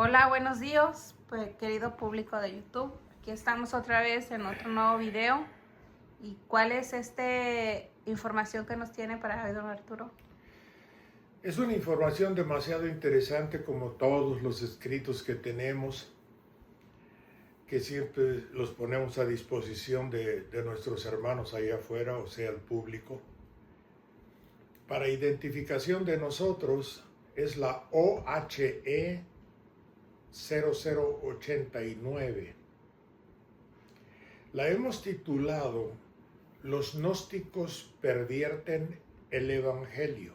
Hola, buenos días, pues, querido público de YouTube. Aquí estamos otra vez en otro nuevo video. ¿Y cuál es esta información que nos tiene para hoy, don Arturo? Es una información demasiado interesante como todos los escritos que tenemos, que siempre los ponemos a disposición de nuestros hermanos allá afuera, o sea, el público. Para identificación de nosotros es la OHE 0089. La hemos titulado Los gnósticos pervierten el Evangelio.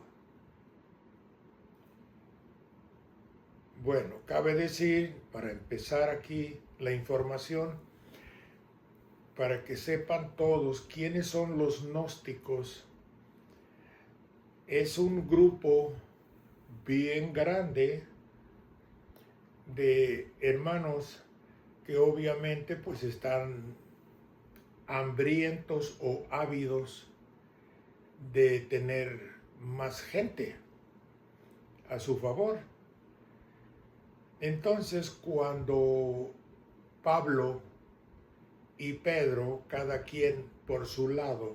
Bueno, cabe decir, para empezar aquí la información, para que sepan todos quiénes son los gnósticos, es un grupo bien grande de hermanos que obviamente pues están hambrientos o ávidos de tener más gente a su favor. Entonces, cuando Pablo y Pedro, cada quien por su lado,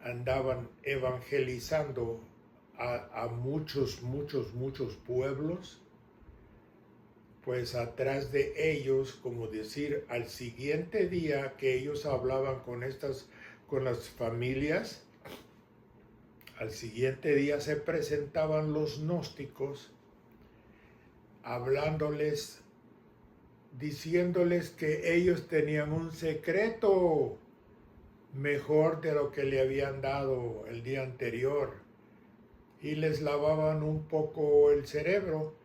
andaban evangelizando a muchos pueblos, pues atrás de ellos, como decir, al siguiente día que ellos hablaban con las familias, al siguiente día se presentaban los gnósticos, hablándoles, diciéndoles que ellos tenían un secreto mejor de lo que le habían dado el día anterior y les lavaban un poco el cerebro,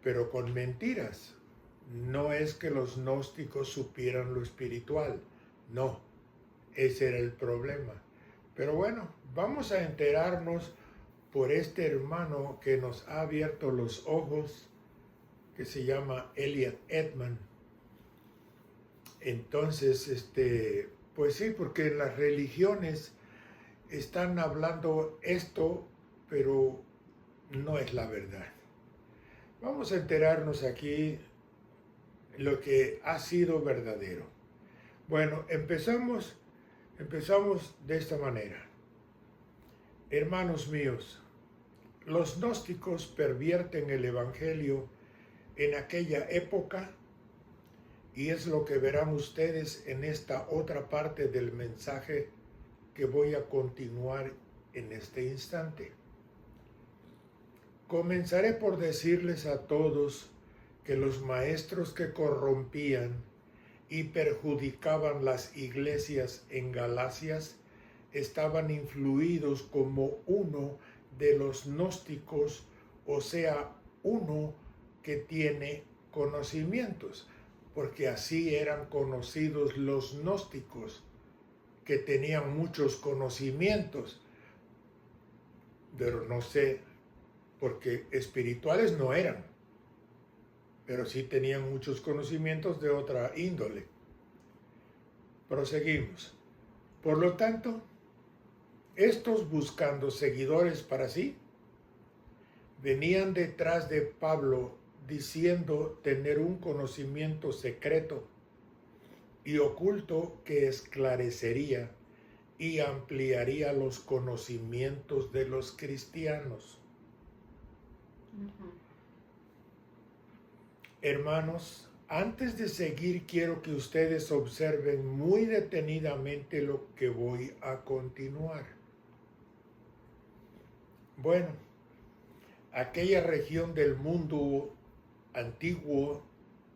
pero con mentiras. No es que los gnósticos supieran lo espiritual, no, ese era el problema. Pero bueno, vamos a enterarnos por este hermano que nos ha abierto los ojos, que se llama Elliot Edman. Entonces, pues sí, porque en las religiones están hablando esto, pero no es la verdad. Vamos a enterarnos aquí lo que ha sido verdadero. Bueno, empezamos de esta manera. Hermanos míos, los gnósticos pervierten el Evangelio en aquella época y es lo que verán ustedes en esta otra parte del mensaje que voy a continuar en este instante. Comenzaré por decirles a todos que los maestros que corrompían y perjudicaban las iglesias en Galacias estaban influidos como uno de los gnósticos, o sea, uno que tiene conocimientos, porque así eran conocidos los gnósticos, que tenían muchos conocimientos, pero no sé, porque espirituales no eran, pero sí tenían muchos conocimientos de otra índole. Proseguimos. Por lo tanto, estos, buscando seguidores para sí, venían detrás de Pablo diciendo tener un conocimiento secreto y oculto que esclarecería y ampliaría los conocimientos de los cristianos. Hermanos, antes de seguir quiero que ustedes observen muy detenidamente lo que voy a continuar. Bueno, aquella región del mundo antiguo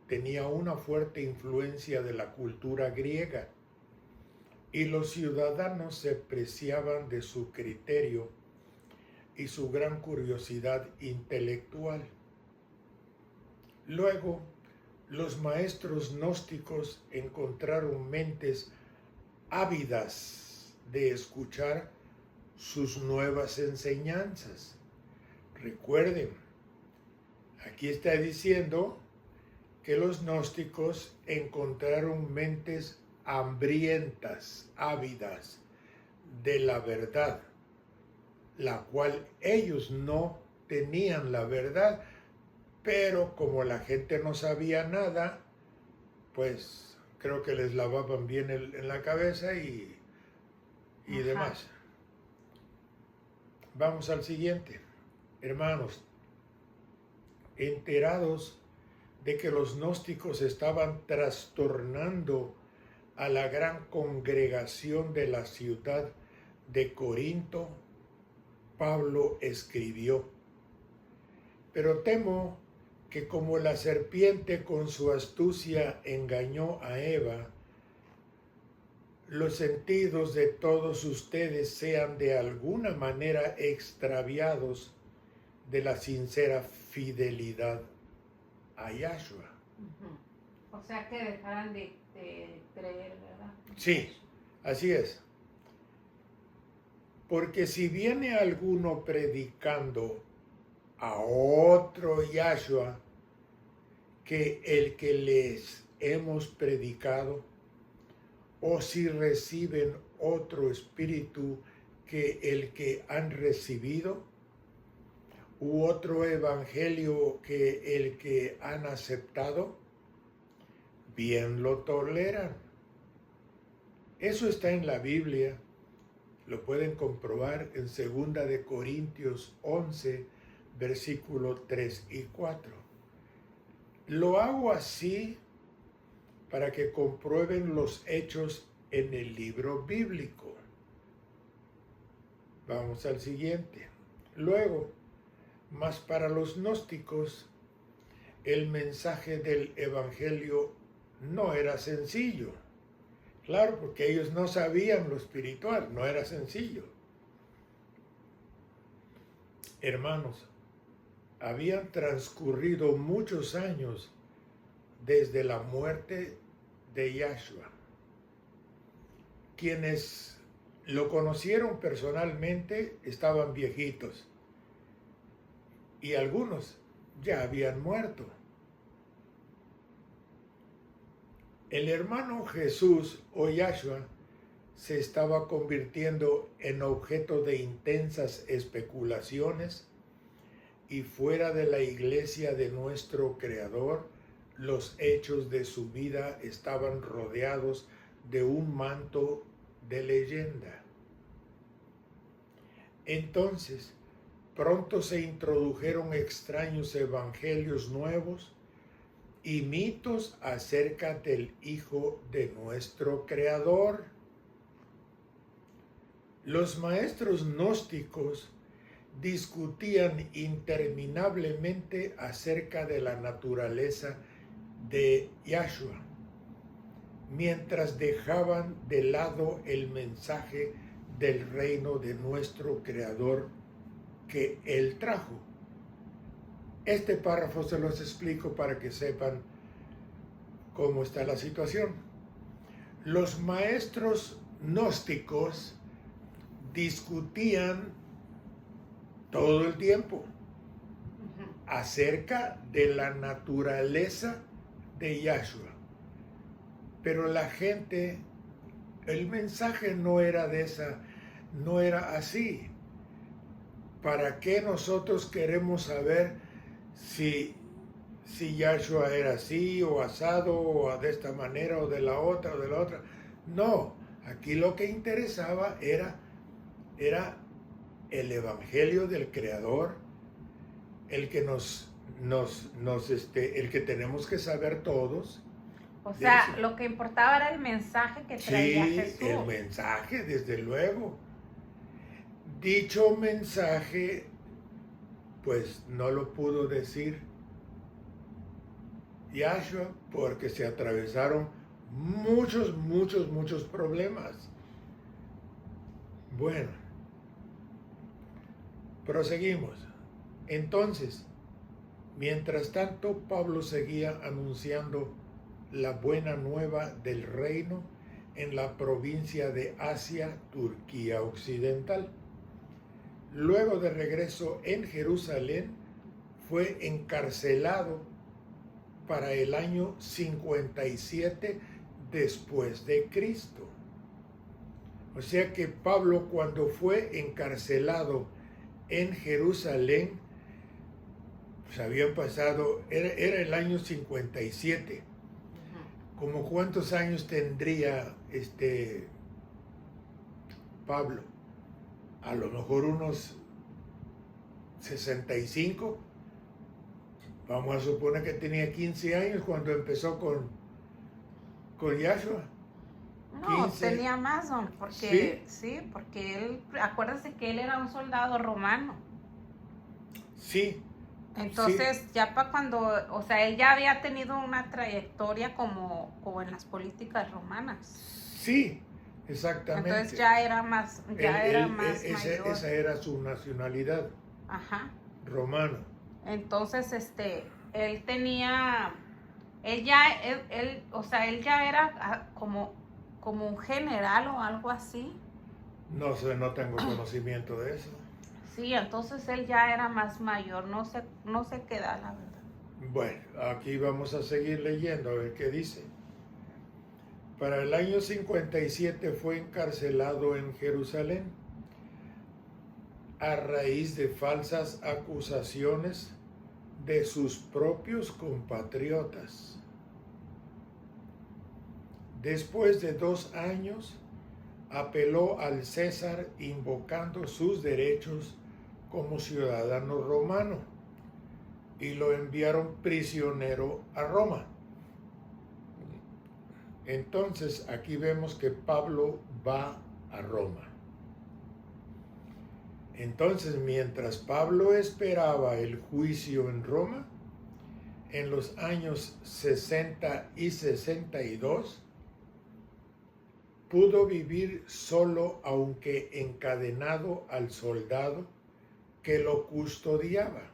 tenía una fuerte influencia de la cultura griega y los ciudadanos se preciaban de su criterio y su gran curiosidad intelectual. Luego, los maestros gnósticos encontraron mentes ávidas de escuchar sus nuevas enseñanzas. Recuerden, aquí está diciendo que los gnósticos encontraron mentes hambrientas, ávidas de la verdad, la cual ellos no tenían la verdad, pero como la gente no sabía nada, pues creo que les lavaban bien en la cabeza y demás. Vamos al siguiente. Hermanos, enterados de que los gnósticos estaban trastornando a la gran congregación de la ciudad de Corinto, Pablo escribió: pero temo que como la serpiente con su astucia engañó a Eva, los sentidos de todos ustedes sean de alguna manera extraviados de la sincera fidelidad a Yahshua. O sea, que dejaran de creer, ¿verdad? Sí, así es. Porque si viene alguno predicando a otro Yahshua que el que les hemos predicado, o si reciben otro espíritu que el que han recibido, u otro evangelio que el que han aceptado, bien lo toleran. Eso está en la Biblia, lo pueden comprobar en 2 de Corintios 11, versículos 3 y 4. Lo hago así para que comprueben los hechos en el libro bíblico. Vamos al siguiente. Luego, mas para los gnósticos, el mensaje del evangelio no era sencillo. Claro, porque ellos no sabían lo espiritual, no era sencillo. Hermanos, habían transcurrido muchos años desde la muerte de Yahshua. Quienes lo conocieron personalmente estaban viejitos y algunos ya habían muerto. El hermano Jesús o Yahshua se estaba convirtiendo en objeto de intensas especulaciones y fuera de la iglesia de nuestro Creador, los hechos de su vida estaban rodeados de un manto de leyenda. Entonces, pronto se introdujeron extraños evangelios nuevos y mitos acerca del Hijo de nuestro Creador. Los maestros gnósticos discutían interminablemente acerca de la naturaleza de Yahshua, mientras dejaban de lado el mensaje del reino de nuestro Creador que Él trajo. Este párrafo se los explico para que sepan cómo está la situación. Los maestros gnósticos discutían todo el tiempo acerca de la naturaleza de Yahshua. Pero la gente, el mensaje no era así. ¿Para qué nosotros queremos saber si Yahshua era así o asado o de esta manera o de la otra o de la otra? No, aquí lo que interesaba era el evangelio del Creador, el que el que tenemos que saber todos. O sea, lo que importaba era el mensaje que traía Jesús. Sí, el mensaje, desde luego. Dicho mensaje, pues no lo pudo decir Yahshua porque se atravesaron muchos problemas. Bueno, proseguimos. Entonces, mientras tanto, Pablo seguía anunciando la buena nueva del reino en la provincia de Asia, Turquía Occidental. Luego de regreso en Jerusalén, fue encarcelado para el año 57 después de Cristo. O sea que Pablo, cuando fue encarcelado en Jerusalén, Pues habían pasado, era el año 57. ¿Como cuántos años tendría Pablo? A lo mejor unos 65. Vamos a suponer que tenía 15 años cuando empezó con Yahshua. No, 15. tenía más, don, porque sí, porque él, acuérdese que él era un soldado romano. Sí. Entonces, Sí. ya para cuando, o sea, él ya había tenido una trayectoria como en las políticas romanas. Sí, exactamente. Entonces ya era más, mayor. Esa era su nacionalidad. Ajá. Romano. Entonces, él tenía, o sea, él ya era como un general o algo así. No sé, no tengo conocimiento de eso. Sí, entonces él ya era más mayor, no sé qué edad, la verdad. Bueno, aquí vamos a seguir leyendo a ver qué dice. Para el año 57 fue encarcelado en Jerusalén a raíz de falsas acusaciones de sus propios compatriotas. Después de 2 años, apeló al César invocando sus derechos como ciudadano romano y lo enviaron prisionero a Roma. Entonces aquí vemos que Pablo va a Roma. Entonces, mientras Pablo esperaba el juicio en Roma, en los años 60 y 62, pudo vivir solo aunque encadenado al soldado que lo custodiaba.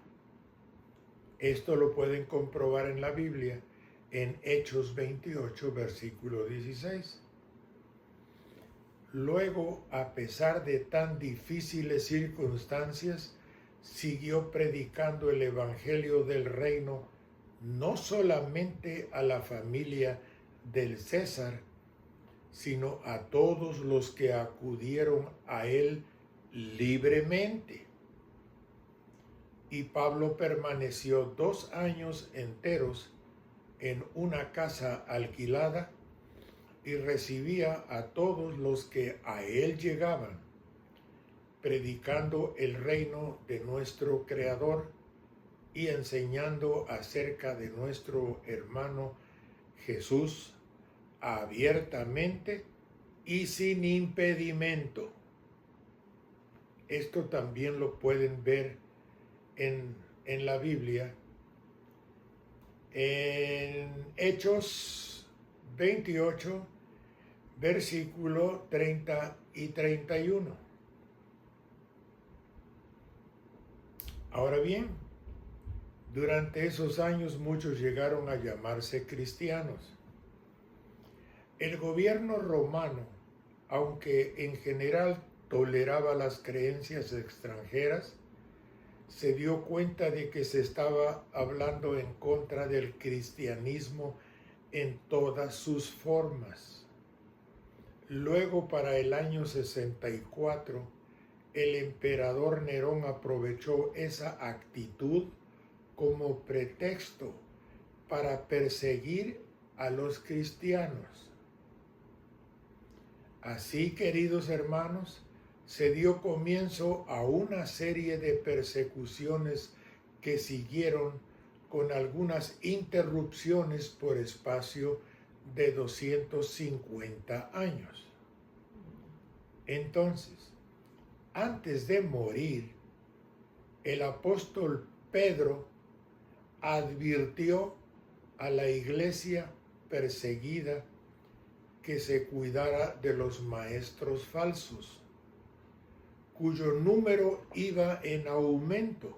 Esto lo pueden comprobar en la Biblia en Hechos 28, versículo 16. Luego, a pesar de tan difíciles circunstancias, siguió predicando el Evangelio del Reino no solamente a la familia del César, sino a todos los que acudieron a él libremente. Y Pablo permaneció 2 años enteros en una casa alquilada y recibía a todos los que a él llegaban, predicando el reino de nuestro Creador y enseñando acerca de nuestro hermano Jesús abiertamente y sin impedimento. Esto también lo pueden ver en la Biblia, en Hechos 28, versículo 30 y 31. Ahora bien, durante esos años muchos llegaron a llamarse cristianos. El gobierno romano, aunque en general toleraba las creencias extranjeras, se dio cuenta de que se estaba hablando en contra del cristianismo en todas sus formas. Luego, para el año 64, el emperador Nerón aprovechó esa actitud como pretexto para perseguir a los cristianos. Así, queridos hermanos, se dio comienzo a una serie de persecuciones que siguieron con algunas interrupciones por espacio de 250 años. Entonces, antes de morir, el apóstol Pedro advirtió a la iglesia perseguida que se cuidara de los maestros falsos, cuyo número iba en aumento,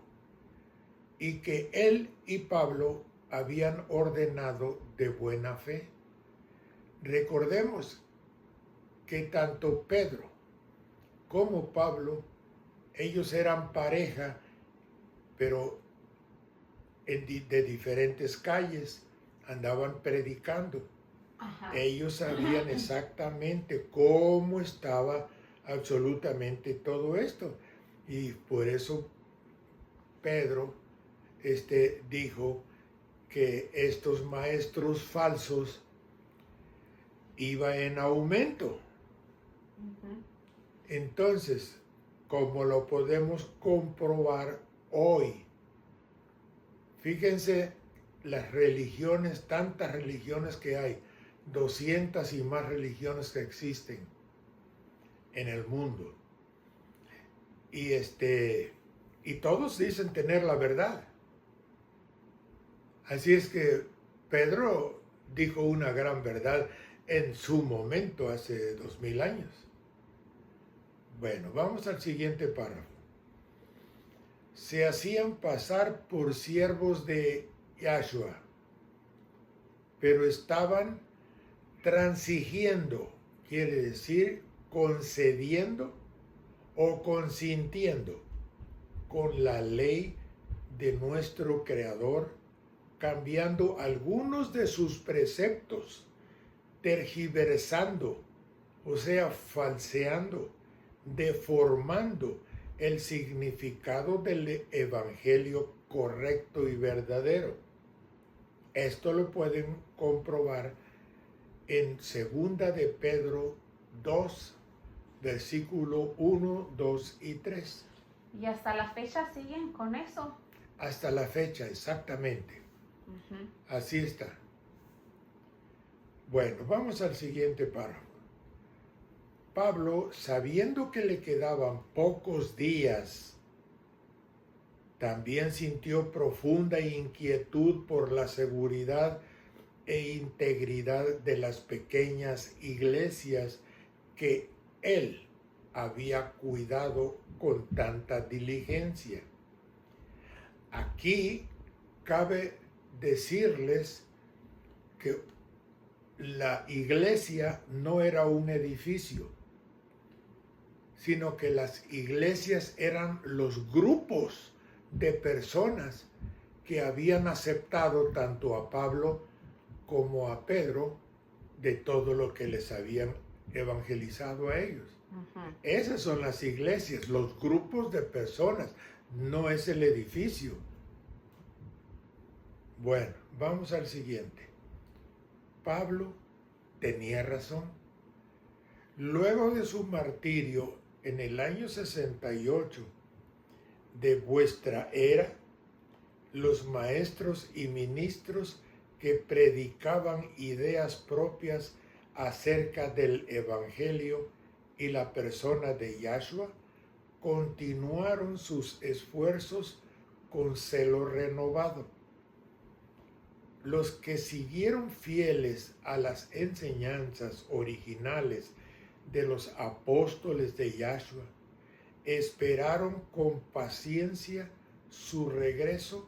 y que él y Pablo habían ordenado de buena fe. Recordemos que tanto Pedro como Pablo, ellos eran pareja, pero de diferentes calles, andaban predicando. Ajá. Ellos sabían exactamente cómo estaba absolutamente todo esto. Y por eso Pedro dijo que estos maestros falsos iban en aumento. Entonces, como lo podemos comprobar hoy, fíjense las religiones, tantas religiones que hay, 200 y más religiones que existen en el mundo. Y todos dicen tener la verdad. Así es que Pedro dijo una gran verdad en su momento, hace 2000 años. Bueno, vamos al siguiente párrafo. Se hacían pasar por siervos de Yahshua, pero estaban transigiendo, quiere decir concediendo o consintiendo con la ley de nuestro Creador, cambiando algunos de sus preceptos, tergiversando, o sea, falseando, deformando el significado del evangelio correcto y verdadero. Esto lo pueden comprobar en 2 de Pedro 2, versículo 1, 2 y 3. Y hasta la fecha siguen con eso. Hasta la fecha, exactamente. Así está. Bueno, vamos al siguiente párrafo. Pablo, sabiendo que le quedaban pocos días, también sintió profunda inquietud por la seguridad e integridad de las pequeñas iglesias que él había cuidado con tanta diligencia. Aquí cabe decirles que la iglesia no era un edificio, sino que las iglesias eran los grupos de personas que habían aceptado tanto a Pablo como a Pedro de todo lo que les habían evangelizado a ellos. Esas son las iglesias, los grupos de personas, no es el edificio. Bueno, vamos al siguiente. Pablo tenía razón. Luego de su martirio en el año 68 de vuestra era, los maestros y ministros que predicaban ideas propias acerca del evangelio y la persona de Yahshua continuaron sus esfuerzos con celo renovado. Los que siguieron fieles a las enseñanzas originales de los apóstoles de Yahshua esperaron con paciencia su regreso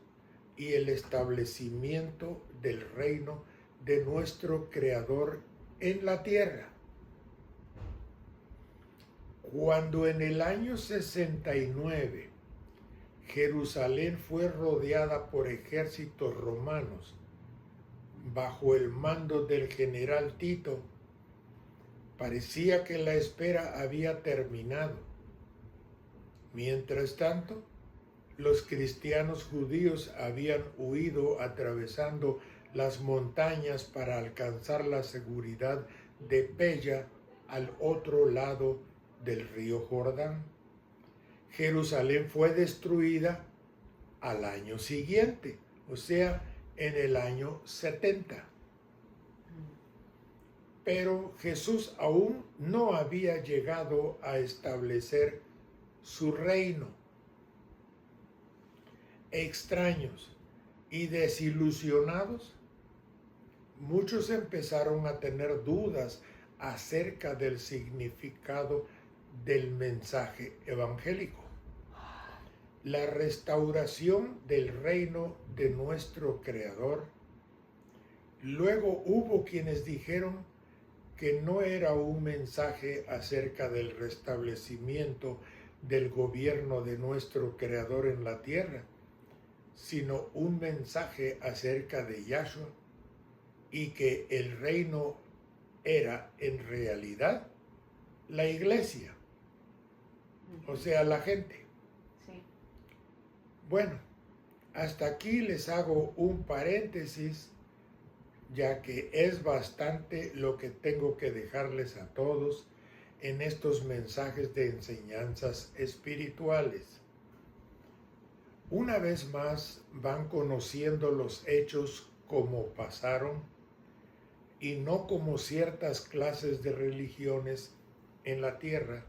y el establecimiento del reino de nuestro Creador en la tierra. Cuando en el año 69 Jerusalén fue rodeada por ejércitos romanos bajo el mando del general Tito, parecía que la espera había terminado. Mientras tanto, los cristianos judíos habían huido atravesando las montañas para alcanzar la seguridad de Pella al otro lado del río Jordán. Jerusalén fue destruida al año siguiente, o sea, en el año 70. Pero Jesús aún no había llegado a establecer su reino. Extraños y desilusionados, muchos empezaron a tener dudas acerca del significado del mensaje evangélico. La restauración del reino de nuestro Creador. Luego hubo quienes dijeron que no era un mensaje acerca del restablecimiento del gobierno de nuestro Creador en la tierra, sino un mensaje acerca de Yahshua, y que el reino era en realidad la iglesia, o sea, la gente. Sí. Bueno, Hasta aquí les hago un paréntesis, ya que es bastante lo que tengo que dejarles a todos en estos mensajes de enseñanzas espirituales. Una vez más van conociendo los hechos como pasaron y no como ciertas clases de religiones en la tierra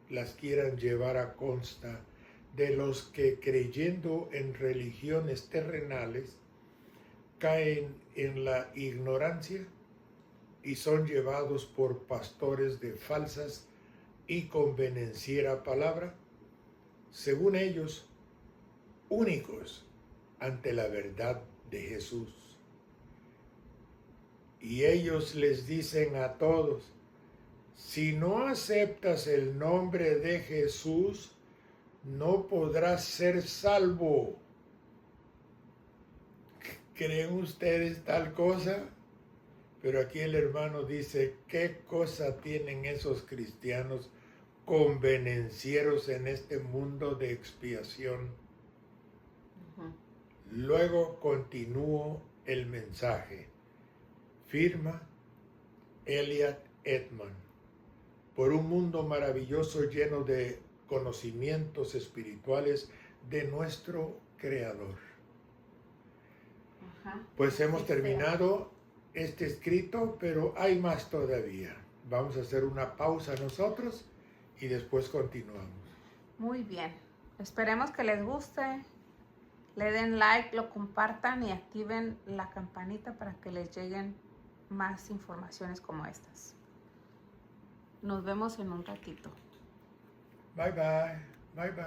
las quieran llevar a consta de los que creyendo en religiones terrenales caen en la ignorancia y son llevados por pastores de falsas y convenenciera palabra, según ellos, únicos ante la verdad de Jesús. Y ellos les dicen a todos, si no aceptas el nombre de Jesús, no podrás ser salvo. ¿Creen ustedes tal cosa? Pero aquí el hermano dice, ¿qué cosa tienen esos cristianos convenencieros en este mundo de expiación? Luego continúo el mensaje. Firma Elliot Edman. Por un mundo maravilloso lleno de conocimientos espirituales de nuestro Creador. Pues hemos terminado este escrito, pero hay más todavía. Vamos a hacer una pausa nosotros y después continuamos. Muy bien. Esperemos que les guste. Le den like, lo compartan y activen la campanita para que les lleguen más informaciones como estas. Nos vemos en un ratito. Bye bye. Bye bye.